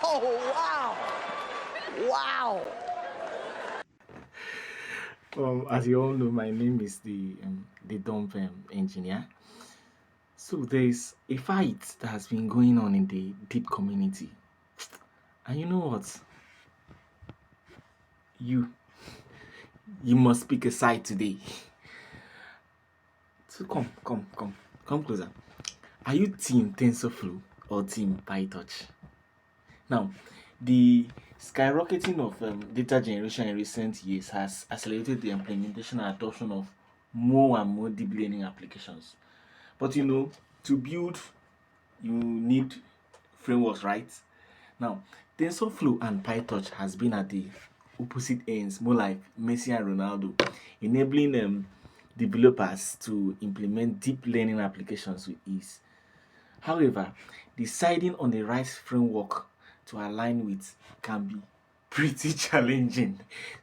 Oh, wow! Wow! As you all know, my name is the dump engineer. So there's a fight that has been going on in the deep community, and you know what? You you must pick a side today. So come closer. Are you team TensorFlow or team PyTorch? Now, the skyrocketing of data generation in recent years has accelerated the implementation and adoption of more and more deep learning applications. But to build, you need frameworks, right? Now, TensorFlow and PyTorch has been at the opposite ends, more like Messi and Ronaldo, enabling developers to implement deep learning applications with ease. However, deciding on the right framework to align with can be pretty challenging,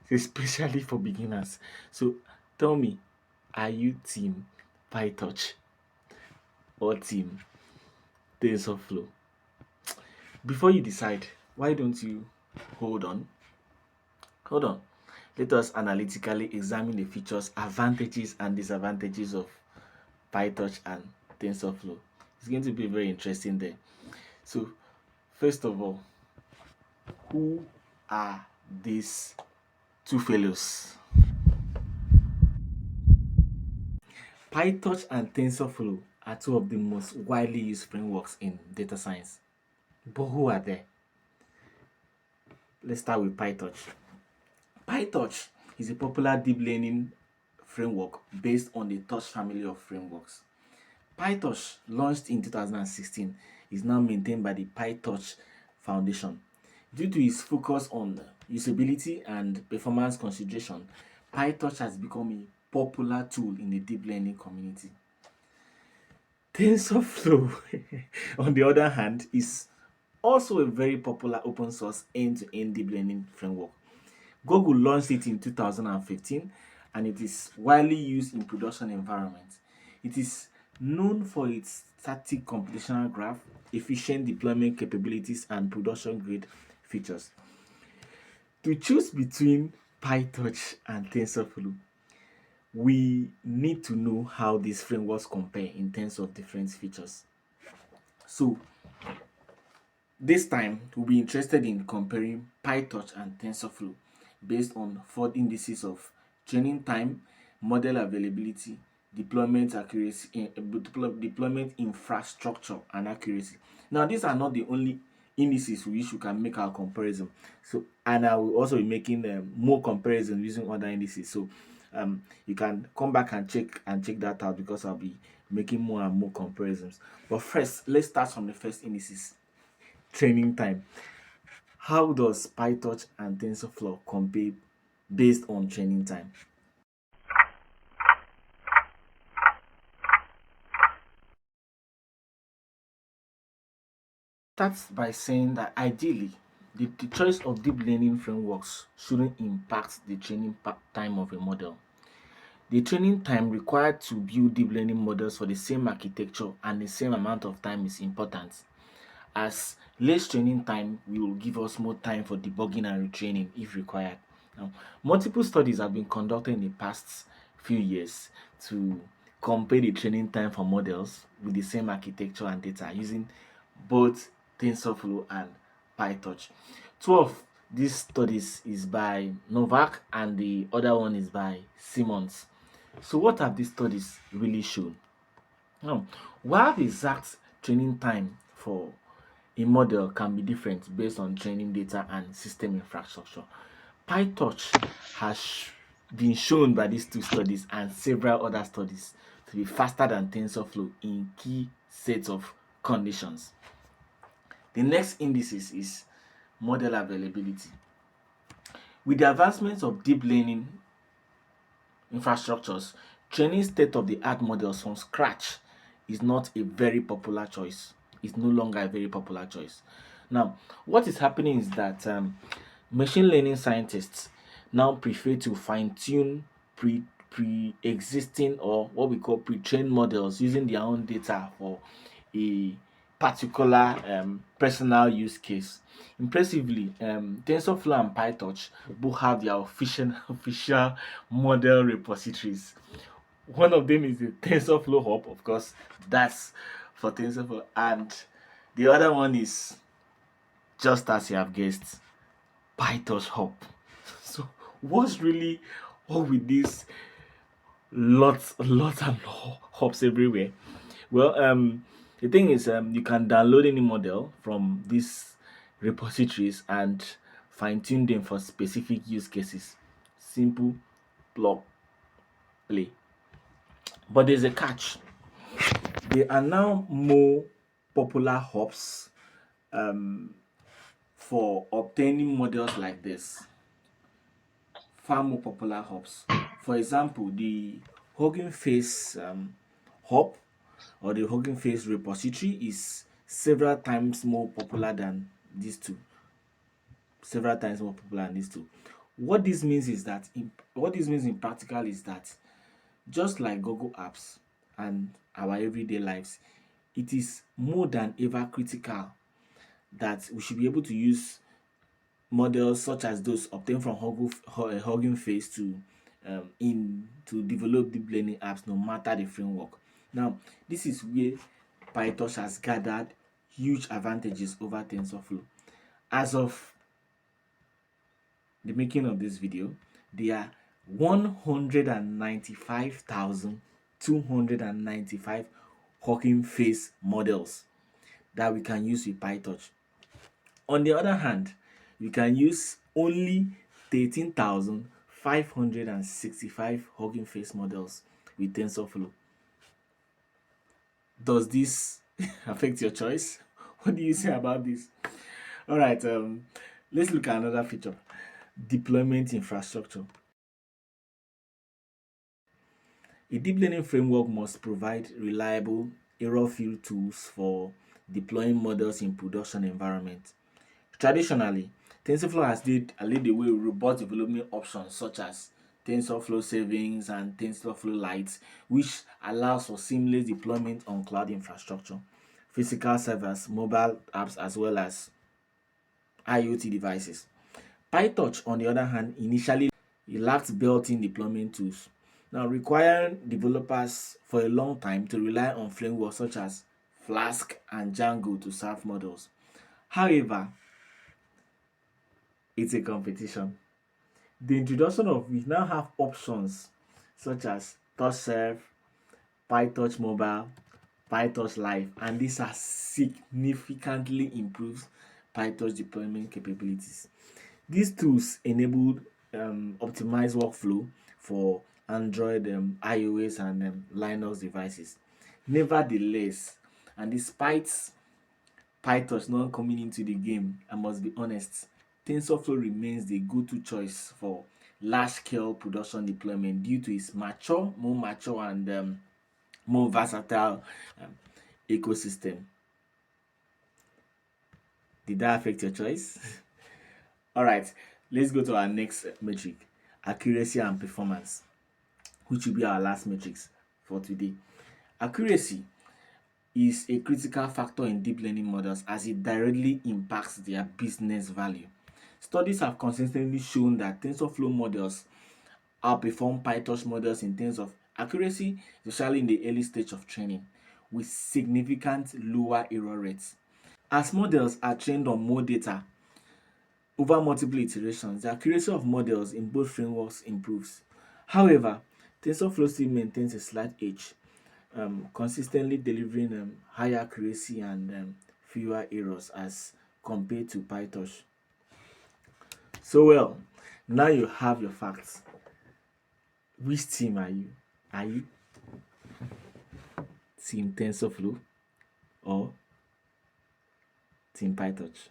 especially for beginners. So tell me, are you team PyTorch or team TensorFlow? Before you decide, why don't you hold on? Hold on. Let us analytically examine the features, advantages, and disadvantages of PyTorch and TensorFlow. It's going to be very interesting there. So, first of all, who are these two fellows? PyTorch and TensorFlow are two of the most widely used frameworks in data science. But who are they? Let's start with PyTorch. PyTorch is a popular deep learning framework based on the Torch family of frameworks. PyTorch, launched in 2016, is now maintained by the PyTorch Foundation. Due to its focus on usability and performance consideration, PyTorch has become a popular tool in the deep learning community. TensorFlow, on the other hand, is also a very popular open source end-to-end deep learning framework. Google launched it in 2015 and it is widely used in production environments. It is known for its static computational graph, efficient deployment capabilities, and production grade features. To choose between PyTorch and TensorFlow, we need to know how these frameworks compare in terms of different features. So, this time we'll be interested in comparing PyTorch and TensorFlow based on 4 indices of training time, model availability, deployment accuracy, deployment infrastructure, and accuracy. Now, these are not the only indices with which we can make our comparison. So, and I will also be making more comparisons using other indices. So, you can come back and check that out because I'll be making more and more comparisons. But first, let's start from the first indices, training time. How does PyTorch and TensorFlow compare based on training time? Starts by saying that ideally, the choice of deep learning frameworks shouldn't impact the training time of a model. The training time required to build deep learning models for the same architecture and the same amount of time is important, as less training time will give us more time for debugging and retraining if required. Now, multiple studies have been conducted in the past few years to compare the training time for models with the same architecture and data using both TensorFlow and PyTorch. Two of these studies is by Novak and the other one is by Simmons. So what have these studies really shown? Now, while the exact training time for a model can be different based on training data and system infrastructure, PyTorch has been shown by these two studies and several other studies to be faster than TensorFlow in key sets of conditions. The next indices is model availability. With the advancements of deep learning infrastructures, training state-of-the-art models from scratch is not a very popular choice. It's no longer a very popular choice. Now, what is happening is that machine learning scientists now prefer to fine-tune pre-existing or what we call pre-trained models using their own data for a particular personal use case. Impressively, TensorFlow and PyTorch both have their official model repositories. One of them is the TensorFlow Hub, of course, that's for TensorFlow, and the other one is, just as you have guessed, PyTorch Hub. So, what's really all with this lots and hubs everywhere? Well, the thing is, you can download any model from these repositories and fine tune them for specific use cases. Simple, plug, play. But there's a catch. There are now more popular hubs for obtaining models like this. Far more popular hubs. For example, the Hugging Face hub or the Hugging Face repository is several times more popular than these two. Several times more popular than these two. What this means is that what this means in practical is that just like Google Apps and our everyday lives, it is more than ever critical that we should be able to use models such as those obtained from Hugging Face to develop deep learning apps, no matter the framework. Now, this is where PyTorch has gathered huge advantages over TensorFlow. As of the making of this video, there are 195,295 Hugging Face models that we can use with PyTorch. On the other hand, you can use only 13,565 Hugging Face models with TensorFlow. Does this affect your choice? What do you say about this? All right, let's look at another feature: deployment infrastructure. A deep learning framework must provide reliable, error-free tools for deploying models in production environments. Traditionally, TensorFlow has led the way with robust development options such as TensorFlow Savings and TensorFlow Lite, which allows for seamless deployment on cloud infrastructure, physical servers, mobile apps, as well as IoT devices. PyTorch, on the other hand, initially it lacked built-in deployment tools, now requiring developers for a long time to rely on frameworks such as Flask and Django to serve models. However, it's a competition. The introduction of we now have options such as TouchServe, PyTorch Mobile, PyTorch Live, and these are significantly improves PyTorch deployment capabilities. These tools enabled optimized workflow for Android, iOS, and Linux devices. Nevertheless, and despite PyTorch not coming into the game, I must be honest, TensorFlow remains the go-to choice for large-scale production deployment due to its more mature and more versatile um, ecosystem. Did that affect your choice? All right, let's go to our next metric: accuracy and performance, which will be our last metrics for today. Accuracy is a critical factor in deep learning models as it directly impacts their business value. Studies have consistently shown that TensorFlow models outperform PyTorch models in terms of accuracy, especially in the early stage of training, with significant lower error rates. As models are trained on more data over multiple iterations, the accuracy of models in both frameworks improves. However, TensorFlow still maintains a slight edge, consistently delivering higher accuracy and fewer errors as compared to PyTorch. So well, now you have your facts. Which team are you? Are you Team TensorFlow or Team PyTorch?